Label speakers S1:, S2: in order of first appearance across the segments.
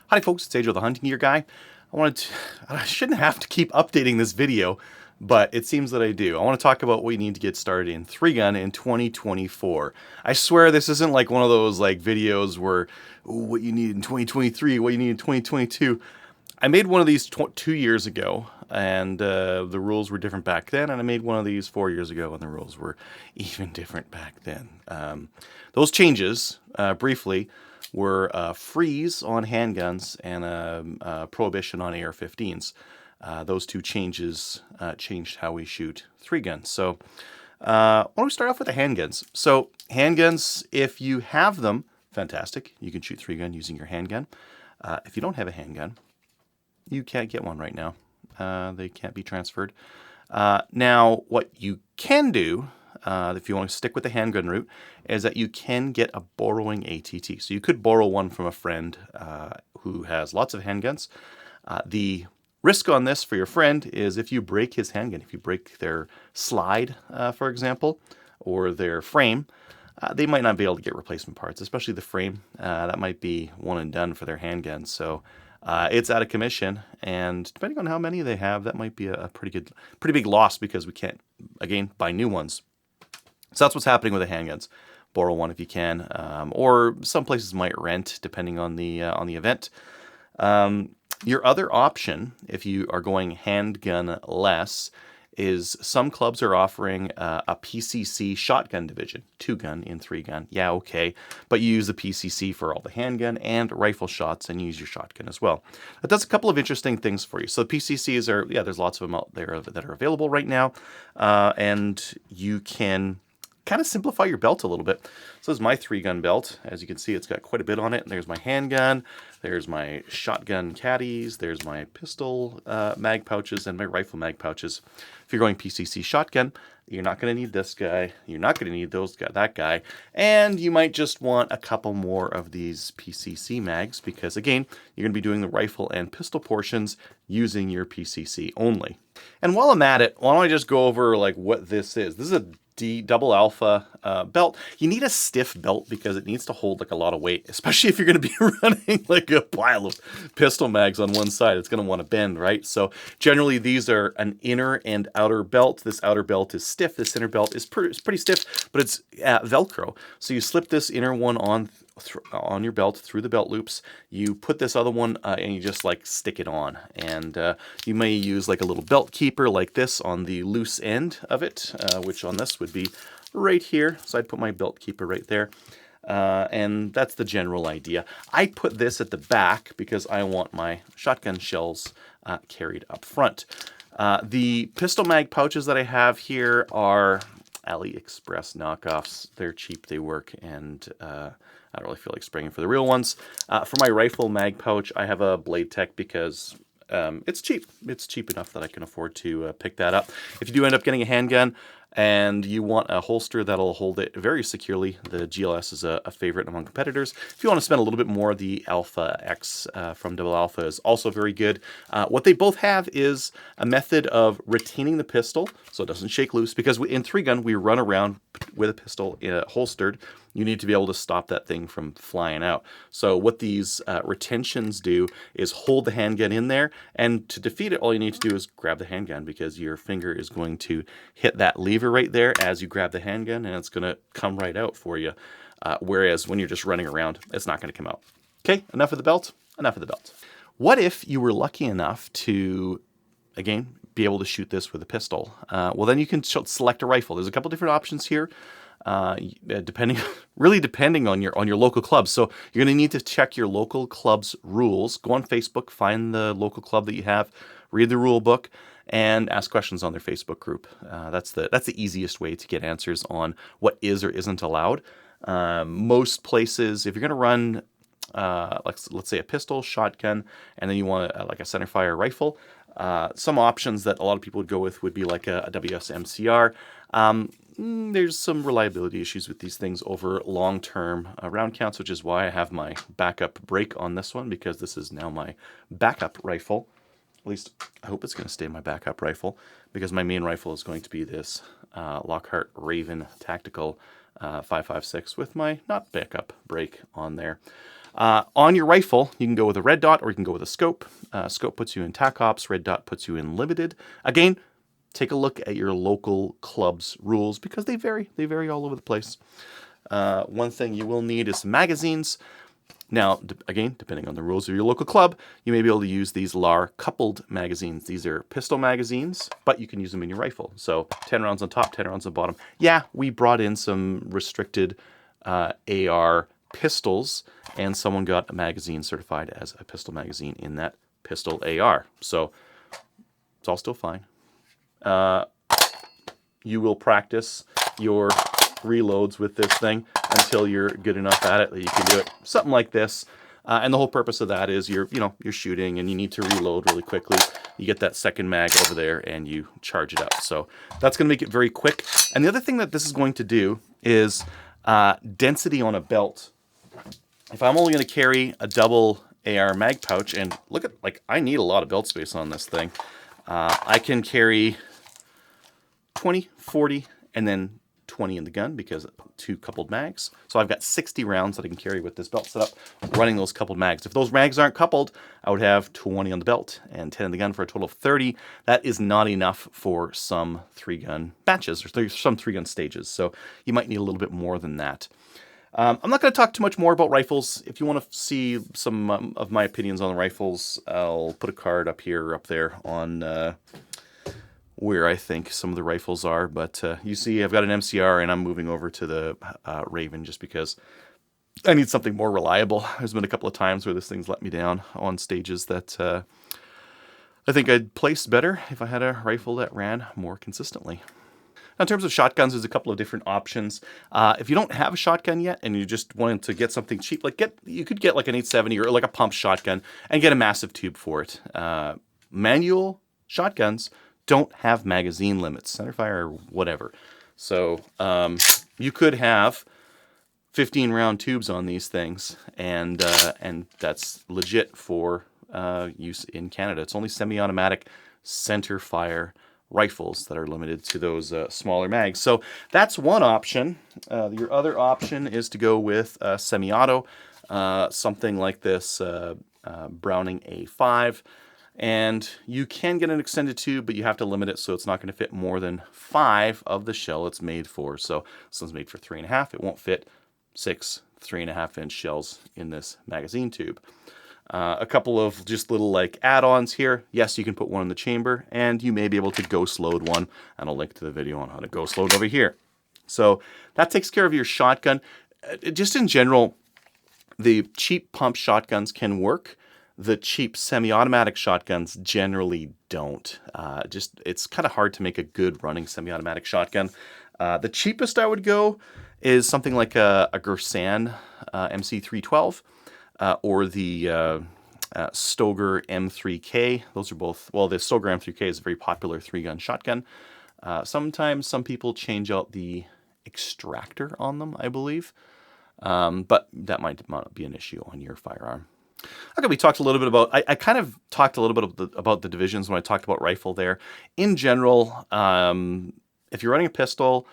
S1: Hi folks, it's Ajo the Hunting Gear Guy. I shouldn't have to keep updating this video, but it seems that I do. I want to talk about what you need to get started in 3-gun in 2024. I swear this isn't like one of those like videos where, ooh, what you need in 2023, what you need in 2022. I made one of these 2 years ago, and the rules were different back then, and I made one of these 4 years ago, and the rules were even different back then. Those changes, briefly, were a freeze on handguns and a prohibition on AR-15s. Those two changes changed how we shoot 3-guns. So why don't we start off with the handguns? So handguns, if you have them, fantastic. You can shoot 3-gun using your handgun. If you don't have a handgun, you can't get one right now. They can't be transferred. Now, what you can do, if you want to stick with the handgun route, is that you can get a borrowing ATT. So you could borrow one from a friend who has lots of handguns. The risk on this for your friend is if you break his handgun, if you break their slide, for example, or their frame, they might not be able to get replacement parts, especially the frame. That might be one and done for their handgun. So it's out of commission, and depending on how many they have, that might be a pretty big loss because we can't, again, buy new ones. So that's what's happening with the handguns. Borrow one if you can, or some places might rent, depending on the event. Your other option, if you are going handgun less, is some clubs are offering a PCC shotgun division, 2-gun in 3-gun. Yeah, okay, but you use the PCC for all the handgun and rifle shots, and use your shotgun as well. That does a couple of interesting things for you. So the PCCs are, yeah, there's lots of them out there that are available right now, and you can kind of simplify your belt a little bit. So this is my 3-gun belt. As you can see, it's got quite a bit on it. There's my handgun, there's my shotgun caddies, there's my pistol mag pouches, and my rifle mag pouches. If you're going PCC shotgun, you're not going to need this guy, you're not going to need that guy, and you might just want a couple more of these PCC mags because, again, you're going to be doing the rifle and pistol portions using your PCC only. And while I'm at it, why don't I just go over like what this is. This is a double alpha belt. You need a stiff belt because it needs to hold like a lot of weight, especially if you're going to be running like a pile of pistol mags on one side. It's going to want to bend, right? So generally these are an inner and outer belt. This outer belt is stiff. This inner belt is pretty stiff, but it's Velcro. So you slip this inner one on your belt through the belt loops. You put this other one and you just like stick it on, and you may use like a little belt keeper like this on the loose end of it, which on this would be right here. So I'd put my belt keeper right there, and that's the general idea. I put this at the back because I want my shotgun shells carried up front. The pistol mag pouches that I have here are AliExpress knockoffs. They're cheap, they work, and I don't really feel like spraying for the real ones. For my rifle mag pouch, I have a Blade Tech because it's cheap. It's cheap enough that I can afford to pick that up. If you do end up getting a handgun and you want a holster that'll hold it very securely, the GLS is a favorite among competitors. If you want to spend a little bit more, the Alpha X from Double Alpha is also very good. What they both have is a method of retaining the pistol so it doesn't shake loose, because in 3-gun we run around with a pistol holstered. You need to be able to stop that thing from flying out. So what these retentions do is hold the handgun in there, and to defeat it, all you need to do is grab the handgun, because your finger is going to hit that lever right there as you grab the handgun, and it's going to come right out for you. Whereas when you're just running around, it's not going to come out. Okay, enough of the belt. Enough of the belt. What if you were lucky enough to, again, be able to shoot this with a pistol? Well, then you can select a rifle. There's a couple different options here. Depending on your local club. So you're going to need to check your local club's rules. Go on Facebook, find the local club that you have, read the rule book, and ask questions on their Facebook group. That's the easiest way to get answers on what is or isn't allowed. Most places, if you're going to run, let's say a pistol, shotgun, and then you want like a centerfire rifle, some options that a lot of people would go with would be like a WS-MCR. There's some reliability issues with these things over long-term round counts, which is why I have my backup brake on this one, because this is now my backup rifle. At least I hope it's going to stay my backup rifle, because my main rifle is going to be this Lockhart Raven Tactical 5.56 with my not backup brake on there. On your rifle, you can go with a red dot or you can go with a scope. Scope puts you in TAC Ops, red dot puts you in limited. Again, take a look at your local club's rules because they vary. They vary all over the place. One thing you will need is some magazines. Now, again, depending on the rules of your local club, you may be able to use these LAR coupled magazines. These are pistol magazines, but you can use them in your rifle. So 10 rounds on top, 10 rounds on bottom. Yeah, we brought in some restricted AR pistols, and someone got a magazine certified as a pistol magazine in that pistol AR. So it's all still fine. You will practice your reloads with this thing until you're good enough at it that you can do it. Something like this. And the whole purpose of that is you're shooting and you need to reload really quickly. You get that second mag over there and you charge it up. So that's going to make it very quick. And the other thing that this is going to do is density on a belt. If I'm only going to carry a double AR mag pouch, and look at, like, I need a lot of belt space on this thing. I can carry 20, 40, and then 20 in the gun because 2 coupled mags. So I've got 60 rounds that I can carry with this belt setup running those coupled mags. If those mags aren't coupled, I would have 20 on the belt and 10 in the gun for a total of 30. That is not enough for some 3-gun batches or some 3-gun stages. So you might need a little bit more than that. I'm not going to talk too much more about rifles. If you want to see some of my opinions on the rifles, I'll put a card up here or up there on where I think some of the rifles are. But you see, I've got an MCR and I'm moving over to the Raven just because I need something more reliable. There's been a couple of times where this thing's let me down on stages that I think I'd place better if I had a rifle that ran more consistently. Now, in terms of shotguns, there's a couple of different options. If you don't have a shotgun yet and you just wanted to get something cheap, you could get like an 870 or like a pump shotgun and get a massive tube for it. Manual shotguns don't have magazine limits, centerfire or whatever. So you could have 15 round tubes on these things, and that's legit for use in Canada. It's only semi-automatic centerfire rifles that are limited to those smaller mags. So that's one option. Your other option is to go with semi-auto, something like this Browning A5. And you can get an extended tube, but you have to limit it so it's not going to fit more than 5 of the shell it's made for. So this one's made for 3.5. It won't fit 6 3.5-inch shells in this magazine tube. A couple of just little like add-ons here. Yes, you can put one in the chamber, and you may be able to ghost load one. And I'll link to the video on how to ghost load over here. So that takes care of your shotgun. Just in general, the cheap pump shotguns can work. The cheap semi-automatic shotguns generally don't. It's kind of hard to make a good running semi-automatic shotgun. The cheapest I would go is something like a Girsan MC312 or the Stoeger M3K. Those are both, well, the Stoeger M3K is a very popular 3-gun shotgun. Sometimes some people change out the extractor on them, I believe. But that might not be an issue on your firearm. Okay, we talked a little bit about, I kind of talked a little bit about the divisions when I talked about rifle there. In general, if you're running a pistol,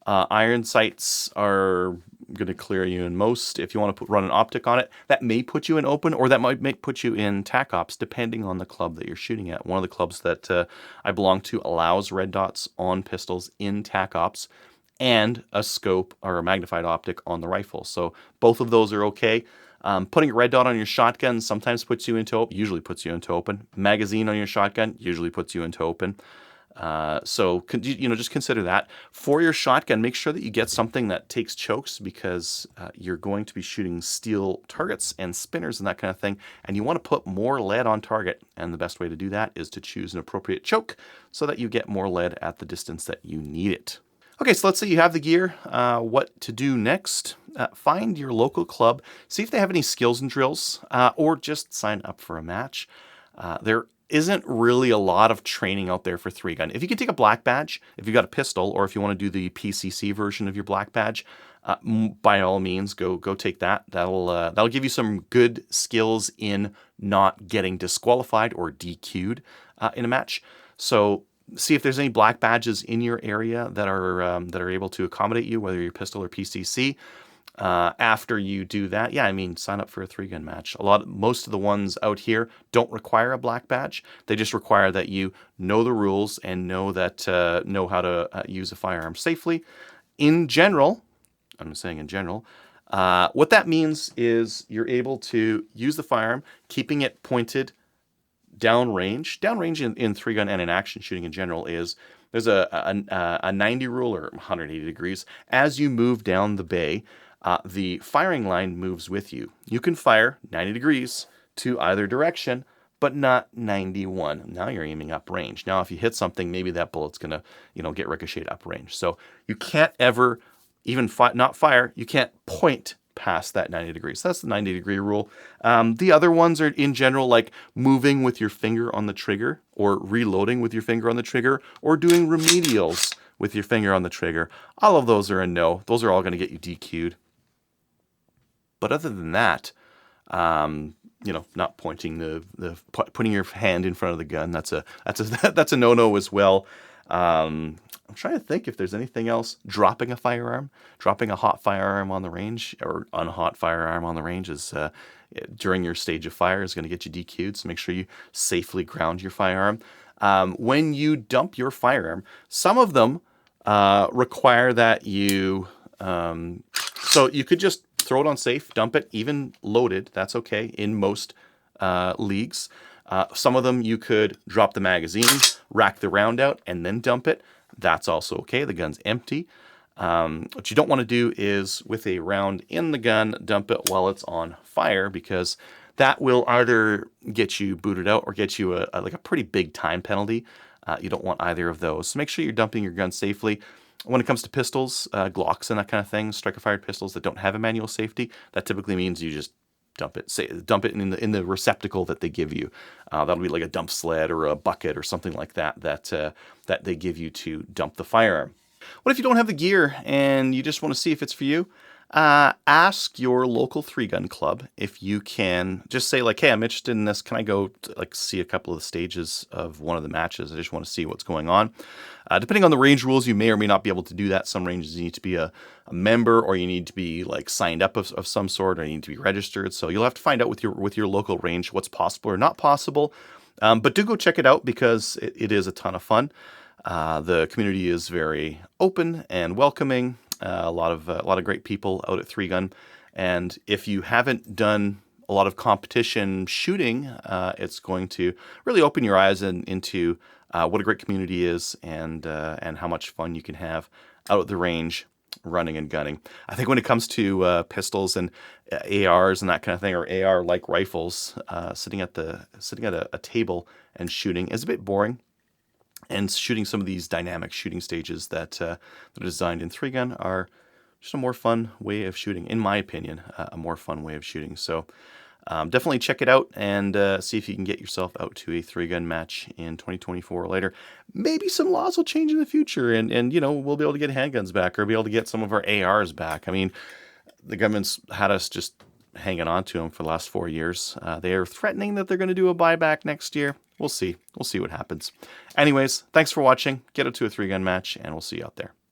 S1: iron sights are going to clear you in most. If you want to run an optic on it, that may put you in open, or that might put you in TAC Ops, depending on the club that you're shooting at. One of the clubs that I belong to allows red dots on pistols in TAC Ops, and a scope or a magnified optic on the rifle. So both of those are okay. Putting a red dot on your shotgun sometimes puts you into open, usually puts you into open. Magazine on your shotgun usually puts you into open. So just consider that. For your shotgun, make sure that you get something that takes chokes, because you're going to be shooting steel targets and spinners and that kind of thing, and you want to put more lead on target. And the best way to do that is to choose an appropriate choke so that you get more lead at the distance that you need it. Okay, so let's say you have the gear. What to do next? Find your local club, see if they have any skills and drills, or just sign up for a match. There isn't really a lot of training out there for 3-gun. If you can take a black badge, if you've got a pistol, or if you want to do the PCC version of your black badge, by all means, go take that. That'll give you some good skills in not getting disqualified or DQ'd in a match. So see if there's any black badges in your area that are able to accommodate you, whether you're pistol or PCC. After you do that, yeah, I mean, sign up for a 3-gun match. Most of the ones out here don't require a black badge. They just require that you know the rules and know how to use a firearm safely. In general, I'm saying in general, what that means is you're able to use the firearm, keeping it pointed downrange. Downrange in 3-gun and in action shooting in general is there's a 90 rule or 180 degrees. As you move down the bay, the firing line moves with you. You can fire 90 degrees to either direction, but not 91. Now you're aiming uprange. Now if you hit something, maybe that bullet's gonna, get ricocheted uprange. So you can't ever even not fire. You can't point past that 90 degrees. So that's the 90-degree rule. The other ones are in general like moving with your finger on the trigger, or reloading with your finger on the trigger, or doing remedials with your finger on the trigger. All of those are a no. Those are all going to get you DQ'd. But other than that, not pointing putting your hand in front of the gun, that's a no-no as well. I'm trying to think if there's anything else. Dropping a hot firearm on the range, or unhot firearm on the range is during your stage of fire is going to get you DQ'd. So make sure you safely ground your firearm. When you dump your firearm, some of them require that you. So you could just throw it on safe, dump it, even loaded. That's okay in most leagues. Some of them you could drop the magazine, rack the round out, and then dump it. That's also okay. The gun's empty. What you don't want to do is, with a round in the gun, dump it while it's on fire, because that will either get you booted out or get you a pretty big time penalty. You don't want either of those. So make sure you're dumping your gun safely. When it comes to pistols, Glocks and that kind of thing, striker-fired pistols that don't have a manual safety, that typically means you just dump it in the receptacle that they give you. That'll be like a dump sled or a bucket or something like that they give you to dump the firearm. What if you don't have the gear and you just want to see if it's for you? Ask your local 3-gun club if you can just say like, hey, I'm interested in this. Can I go see a couple of the stages of one of the matches? I just want to see what's going on. Depending on the range rules, you may or may not be able to do that. Some ranges you need to be a member, or you need to be signed up of some sort, or you need to be registered. So you'll have to find out with your local range what's possible or not possible. But do go check it out, because it is a ton of fun. The community is very open and welcoming. A lot of great people out at 3-gun, and if you haven't done a lot of competition shooting, it's going to really open your eyes into what a great community is, and how much fun you can have out at the range running and gunning. I think when it comes to pistols and ARs and that kind of thing, or AR-like rifles, sitting at a table and shooting is a bit boring. And shooting some of these dynamic shooting stages that are designed in 3-gun are just a more fun way of shooting, in my opinion, a more fun way of shooting. So definitely check it out and see if you can get yourself out to a 3-gun match in 2024 or later. Maybe some laws will change in the future, and we'll be able to get handguns back, or be able to get some of our ARs back. I mean, the government's had us just hanging on to them for the last 4 years. They are threatening that they're going to do a buyback next year. We'll see. We'll see what happens. Anyways, thanks for watching. Get out to a 3-gun match, and we'll see you out there.